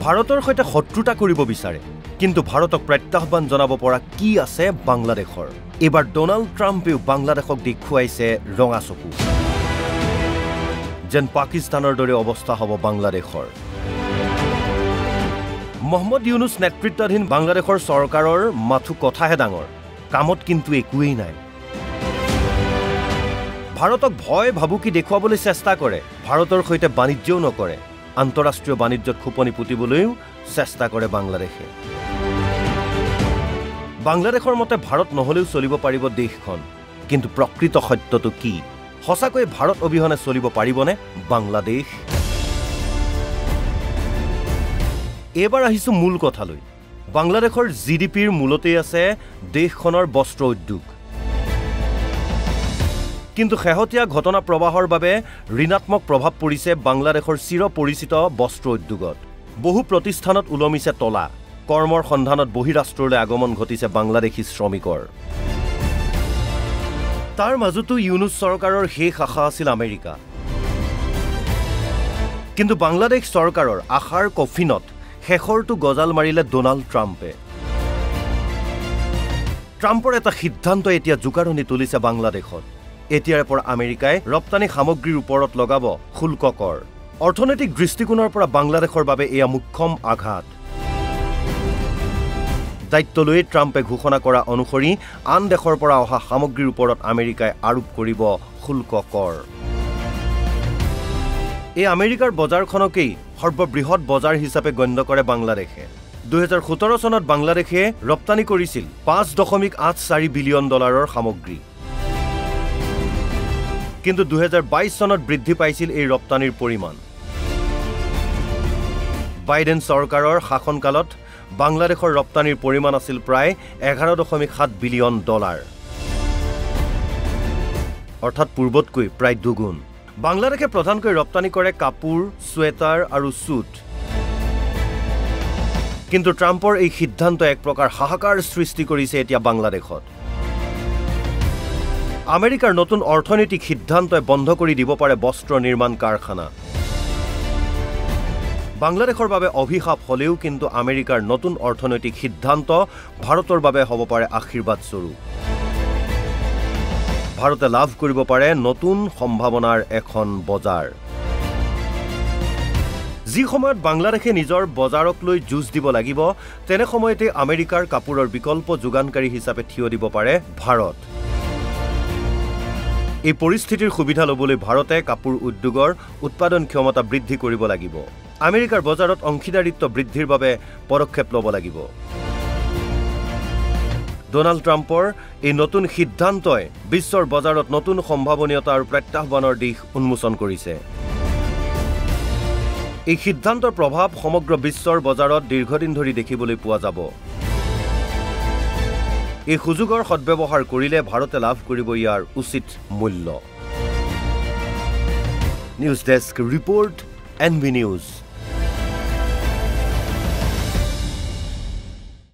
ভাৰতৰ সৈতে শত্ৰুতা কৰিব বিচাৰে কিন্তু ভাৰতক প্ৰত্যাহ্বান জনাব পৰা কি আছে বাংলাদেশৰ এবাৰ ডোনাল্ড ট্ৰাম্পেও বাংলাদেশক দেখুৱাইছে ৰঙা চকু যেন পাকিস্তানৰ দৰে অৱস্থা হ'ব বাংলাদেশৰ মোহাম্মদ ইউনুস নেতৃত্বাধীন বাংলাদেশৰ চৰকাৰৰ মাথু কথাহে ডাঙৰ কামত কিন্তু একোৱেই নাই ভাৰতক ভয় ভাবুকি দেখুৱাবলৈ চেষ্টা কৰে ভাৰতৰ সৈতে বাণিজ্যও নকৰে আন্তঃৰাষ্ট্ৰীয় বাণিজ্যত খুপনি পুতিবলৈও চেষ্টা কৰে বাংলাদেশে বাংলাদেশৰ মতে ভাৰত নহলেও চলিব পাৰিব দেশখন কিন্তু প্ৰকৃত সত্যটো কি সঁচাকৈ ভাৰত অবিহনে চলিব পাৰিবনে বাংলাদেশ এবাৰ আহিছো মূল কথালৈ বাংলাদেশৰ জিডিপিৰ মূলতে আছে দেশখনৰ বস্ত্ৰ উদ্যোগ কিন্তু শেহতীয়া ঘটনা প্ৰবাহৰ বাবে ঋণাত্মক প্ৰভাৱ পৰিছে বাংলাদেশৰ চিৰ পৰিচিত বস্ত্ৰ উদ্যোগত বহু প্ৰতিষ্ঠানত উলমিছে তলা কৰ্মৰ সন্ধানত বহিৰাষ্ট্ৰলৈ আগমন ঘটিছে বাংলাদেশী শ্ৰমিকৰ তাৰ মাজতো ইউনুস চৰকাৰৰ শেষ আশা আছিল আমেৰিকা কিন্তু বাংলাদেশ চৰকাৰৰ আশাৰ কফিনত শেষৰটো গজাল মাৰিলে ডোনাল্ড ট্ৰাম্পে ট্ৰাম্পৰ এটা সিদ্ধান্ত এতিয়া জোকাৰণি তুলিছে বাংলাদেশত এতিয়াৰ পৰা আমেৰিকাই ৰপ্তানি সামগ্ৰীৰ ওপৰত লগাব শুল্ক কৰ অৰ্থনৈতিক দৃষ্টিকোণৰ পৰা বাংলাদেশৰ বাবে এয়া মুখ্যম আঘাত দায়িত্ব লৈ ট্ৰাম্পে ঘোষণা কৰা অনুসৰি আন দেশৰ পৰা অহা সামগ্ৰীৰ ওপৰত আমেৰিকাই আৰোপ কৰিব শুল্ক কৰ এই আমেৰিকাৰ বজাৰখনকেই সৰ্ববৃহৎ বজাৰ হিচাপে গণ্য কৰে বাংলাদেশে 2017 চনত বাংলাদেশে ৰপ্তানি কৰিছিল 5.84 বিলিয়ন ডলাৰৰ সামগ্ৰী কিন্তু 2022 চনত বৃদ্ধি পাইছিল এই ৰপ্তানিৰ পৰিমাণ বাইডেন চৰকাৰৰ শাসনকালত বাংলাদেশৰ ৰপ্তানিৰ পৰিমাণ আছিল প্ৰায় 11.7 বিলিয়ন ডলাৰ অৰ্থাৎ পূৰ্বতকৈ প্ৰায় দুগুণ বাংলাদেশে প্ৰধানকৈ ৰপ্তানি কৰে কাপোৰ সোৱেটাৰ আৰু সুট কিন্তু ট্ৰাম্পৰ এই সিদ্ধান্ত এক প্ৰকাৰ হাহাকাৰ সৃষ্টি কৰিছে এতিয়া বাংলাদেশত আমেৰিকাৰ নতুন অৰ্থনৈতিক সিদ্ধান্তই বন্ধ কৰি দিব পাৰে বস্ত্ৰ নিৰ্মাণ কাৰখানা বাংলাদেশৰ বাবে অভিশাপ হলেও কিন্তু আমেৰিকাৰ নতুন অৰ্থনৈতিক সিদ্ধান্ত ভাৰতৰ বাবে হ'ব পাৰে আশীৰ্বাদ স্বৰূপ ভাৰতে লাভ কৰিব পাৰে নতুন সম্ভাৱনাৰ এখন বজাৰ যি সময়ত বাংলাদেশে নিজৰ বজাৰক লৈ যুঁজ দিব লাগিব তেনে সময়তে আমেৰিকাৰ কাপোৰৰ বিকল্প যোগানকাৰী হিচাপে থিয় দিব পাৰে ভাৰত এই পৰিস্থিতিৰ সুবিধা ল'বলৈ ভাৰতে কাপোৰ উদ্যোগৰ উৎপাদন ক্ষমতা বৃদ্ধি কৰিব লাগিব আমেৰিকাৰ বজাৰত অংশীদাৰিত্ব বৃদ্ধিৰ বাবে পদক্ষেপ ল'ব লাগিব ডোনাল্ড ট্ৰাম্পৰ এই নতুন সিদ্ধান্তই বিশ্বৰ বজাৰত নতুন সম্ভাৱনীয়তা আৰু প্ৰত্যাহ্বানৰ দিশ উন্মোচন কৰিছে এই সিদ্ধান্তৰ প্ৰভাৱ সমগ্ৰ বিশ্বৰ বজাৰত দীৰ্ঘদিন ধৰি দেখিবলৈ পোৱা যাব এই সুযোগৰ সদ্ব্যৱহাৰ কৰিলে ভাৰতে লাভ কৰিব ইয়াৰ উচিত মূল্য news desk report NB News